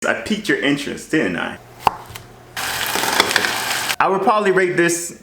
I piqued your interest, didn't I? I would probably rate this.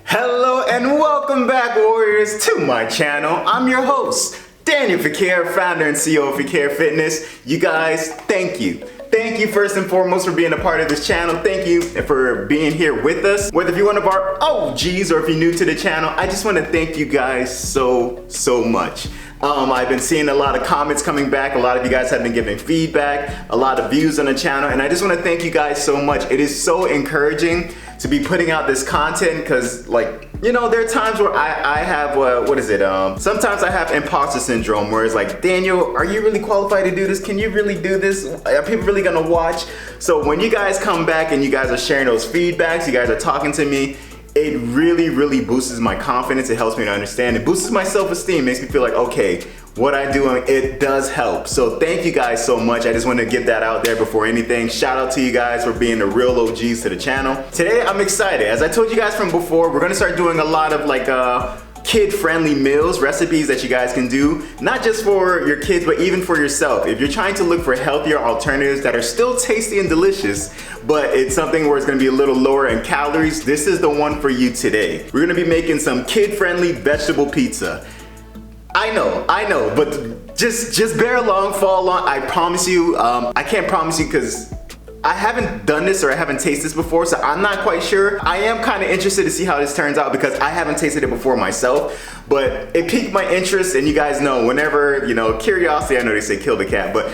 Hello and welcome back, warriors, to my channel. I'm your host, Daniel Fequiere, founder and CEO of Fequiere Fitness. You guys, thank you. Thank you first and foremost for being a part of this channel. Thank you for being here with us. Whether if you're one of our OGs or if you're new to the channel, I just want to thank you guys so much. I've been seeing a lot of comments coming back. A lot of you guys have been giving feedback, a lot of views on the channel, and I just want to thank you guys so much. It is so encouraging to be putting out this content because, like, you know, there are times where I have, sometimes I have imposter syndrome where it's like, Daniel, are you really qualified to do this? Can you really do this? Are people really gonna watch? So when you guys come back and you guys are sharing those feedbacks, you guys are talking to me, it really boosts my confidence. It helps me to understand. It boosts my self-esteem. Makes me feel like, okay, what I do, it does help. So thank you guys so much. I just want to get that out there before anything. Shout out to you guys for being the real OGs to the channel. Today, I'm excited. As I told you guys from before, we're gonna start doing a lot of like kid-friendly meals, recipes that you guys can do, not just for your kids, but even for yourself. If you're trying to look for healthier alternatives that are still tasty and delicious, but it's something where it's gonna be a little lower in calories, this is the one for you today. We're gonna be making some kid-friendly vegetable pizza. I know, but just bear along, follow along. I promise you, I can't promise you because I haven't done this or I haven't tasted this before, so I'm not quite sure. I am kind of interested to see how this turns out because I haven't tasted it before myself, but it piqued my interest, and you guys know, whenever, you know, curiosity, I know they say kill the cat, but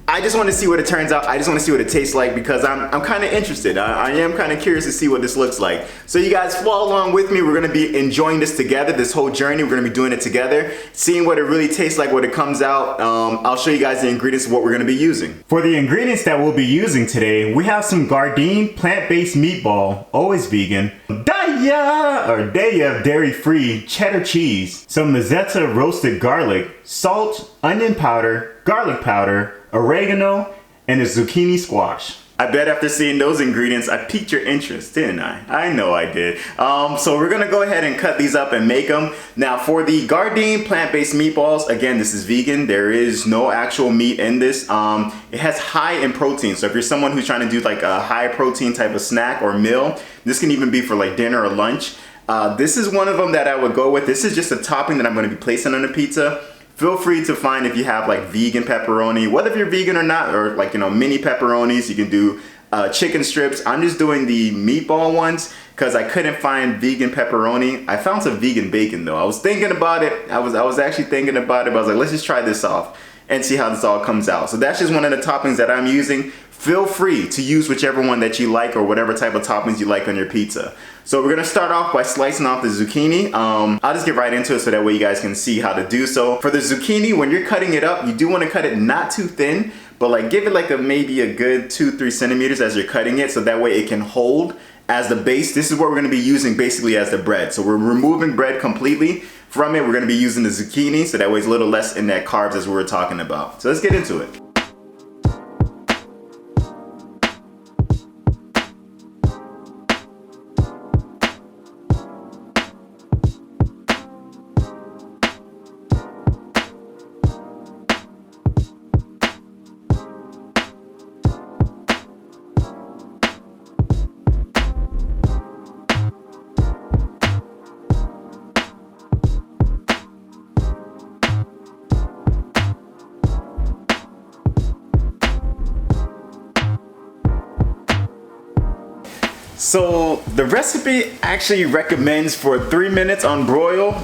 I just want to see what it turns out. I just want to see what it tastes like because I'm kind of interested. I am kind of curious to see what this looks like. So you guys follow along with me. We're going to be enjoying this together, this whole journey. We're going to be doing it together, seeing what it really tastes like when it comes out. I'll show you guys the ingredients of what we're going to be using. For the ingredients that we'll be using today, we have some Gardein plant-based meatball, always vegan, Daya dairy-free cheddar cheese, some Mezzetta roasted garlic, salt, onion powder, garlic powder, oregano, and a zucchini squash. I bet after seeing those ingredients, I piqued your interest, didn't I? I know I did. So we're gonna go ahead and cut these up and make them. Now for the Gardein plant-based meatballs, again, this is vegan. There is no actual meat in this. It has high in protein. So if you're someone who's trying to do like a high protein type of snack or meal, this can even be for like dinner or lunch. This is one of them that I would go with. This is just a topping that I'm gonna be placing on the pizza. Feel free to find if you have like vegan pepperoni, whether if you're vegan or not, or like, you know, mini pepperonis. You can do chicken strips. I'm just doing the meatball ones because I couldn't find vegan pepperoni. I found some vegan bacon though. I was thinking about it. I was actually thinking about it, but I was like, let's just try this off and see how this all comes out. So that's just one of the toppings that I'm using. Feel free to use whichever one that you like or whatever type of toppings you like on your pizza. So we're gonna start off by slicing off the zucchini. I'll just get right into it so that way you guys can see how to do so. For the zucchini, when you're cutting it up, you do wanna cut it not too thin, but like give it like maybe a good 2-3 centimeters as you're cutting it so that way it can hold as the base. This is what we're gonna be using basically as the bread. So we're removing bread completely from it. We're gonna be using the zucchini so that way it's a little less in that carbs as we were talking about. So let's get into it. So the recipe actually recommends for 3 minutes on broil.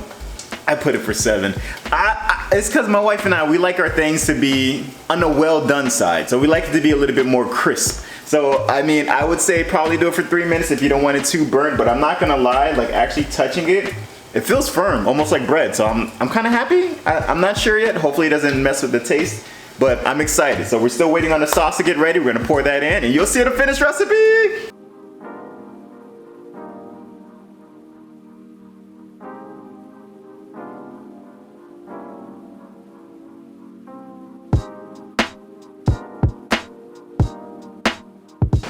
I put it for 7. It's because my wife and I, we like our things to be on the well done side. So we like it to be a little bit more crisp. So, I mean, I would say probably do it for 3 minutes if you don't want it too burnt, but I'm not gonna lie, like actually touching it, it feels firm, almost like bread. So I'm kind of happy. I'm not sure yet. Hopefully it doesn't mess with the taste. But I'm excited. So we're still waiting on the sauce to get ready. We're gonna pour that in and you'll see the finished recipe.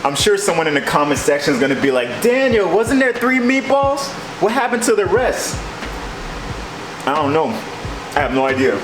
I'm sure someone in the comment section is gonna be like, Daniel, wasn't there 3 meatballs? What happened to the rest? I don't know. I have no idea.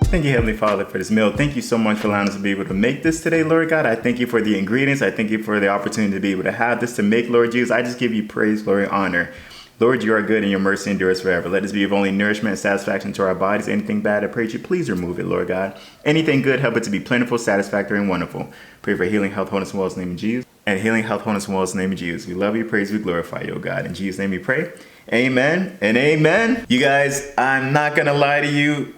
Thank you, Heavenly Father, for this meal. Thank you so much for allowing us to be able to make this today, Lord God. I thank you for the ingredients. I thank you for the opportunity to be able to have this to make, Lord Jesus. I just give you praise, glory, and honor. Lord, you are good and your mercy endures forever. Let us be of only nourishment and satisfaction to our bodies. Anything bad, I pray that you please remove it, Lord God. Anything good, help it to be plentiful, satisfactory, and wonderful. Pray for healing, health, wholeness, and wellness in the name of Jesus. And healing, health, wholeness, and wellness in the name of Jesus. We love you, praise, we glorify you, oh God. In Jesus' name we pray. Amen and amen. You guys, I'm not going to lie to you.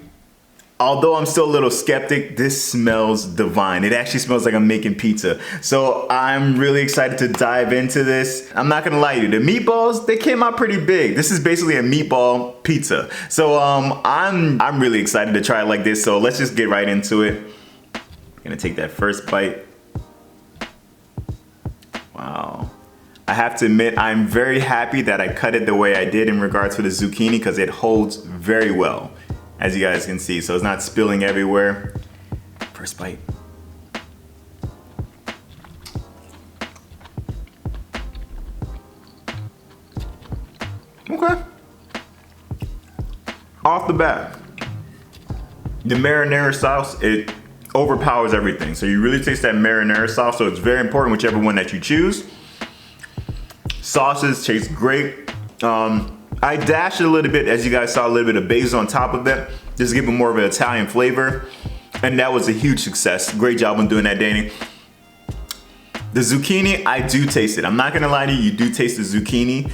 Although I'm still a little skeptic, this smells divine. It actually smells like I'm making pizza. So I'm really excited to dive into this. I'm not gonna lie to you, the meatballs, they came out pretty big. This is basically a meatball pizza. So I'm really excited to try it like this. So let's just get right into it. I'm gonna take that first bite. Wow. I have to admit, I'm very happy that I cut it the way I did in regards to the zucchini because it holds very well, as you guys can see, so it's not spilling everywhere. First bite. Okay. Off the bat, the marinara sauce, it overpowers everything. So you really taste that marinara sauce, so it's very important whichever one that you choose. Sauces taste great. I dashed it a little bit, as you guys saw, a little bit of basil on top of it, just to give it more of an Italian flavor. And that was a huge success. Great job on doing that, Danny. The zucchini, I do taste it. I'm not gonna lie to you, you do taste the zucchini,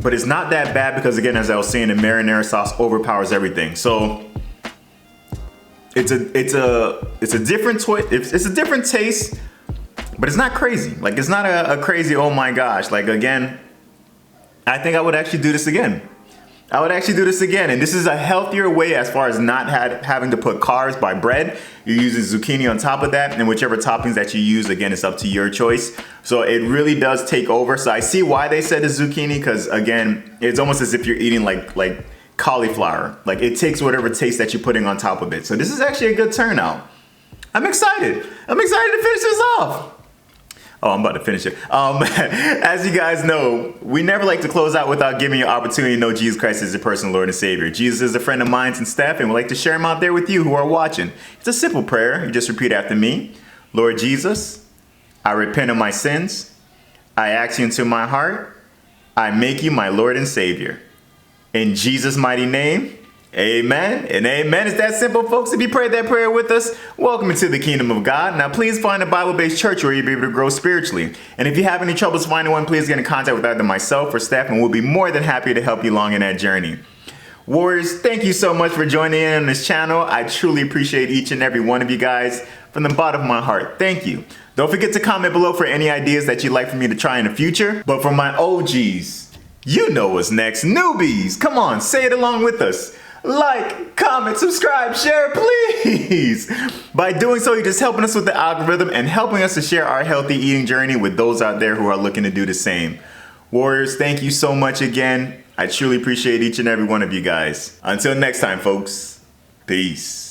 but it's not that bad because, again, as I was saying, the marinara sauce overpowers everything. So it's a different it's a different taste, but it's not crazy. Like, it's not a crazy, oh my gosh. Like, again, I think I would actually do this again. I would actually do this again. And this is a healthier way as far as not having to put carbs by bread. You're using zucchini on top of that, and whichever toppings that you use, again, it's up to your choice. So it really does take over. So I see why they said the zucchini, because, again, it's almost as if you're eating like cauliflower. Like, it takes whatever taste that you're putting on top of it. So this is actually a good turnout. I'm excited. I'm excited to finish this off. Oh, I'm about to finish it. As you guys know, we never like to close out without giving you an opportunity to know Jesus Christ is your personal Lord and Savior. Jesus is a friend of mine and Steph, and we'd like to share him out there with you who are watching. It's a simple prayer. You just repeat after me. Lord Jesus, I repent of my sins. I ask you into my heart. I make you my Lord and Savior. In Jesus' mighty name, amen and amen. It's that simple, folks. If you prayed that prayer with us, welcome into the kingdom of God. Now, please find a Bible-based church where you'll be able to grow spiritually. And if you have any troubles finding one, please get in contact with either myself or Steph, and we'll be more than happy to help you along in that journey. Warriors, thank you so much for joining in on this channel. I truly appreciate each and every one of you guys from the bottom of my heart. Thank you. Don't forget to comment below for any ideas that you'd like for me to try in the future. But for my OGs, you know what's next. Newbies, come on, say it along with us. Like, comment, subscribe, share, please. By doing so, you're just helping us with the algorithm and helping us to share our healthy eating journey with those out there who are looking to do the same. Warriors, thank you so much again. I truly appreciate each and every one of you guys. Until next time, folks. Peace.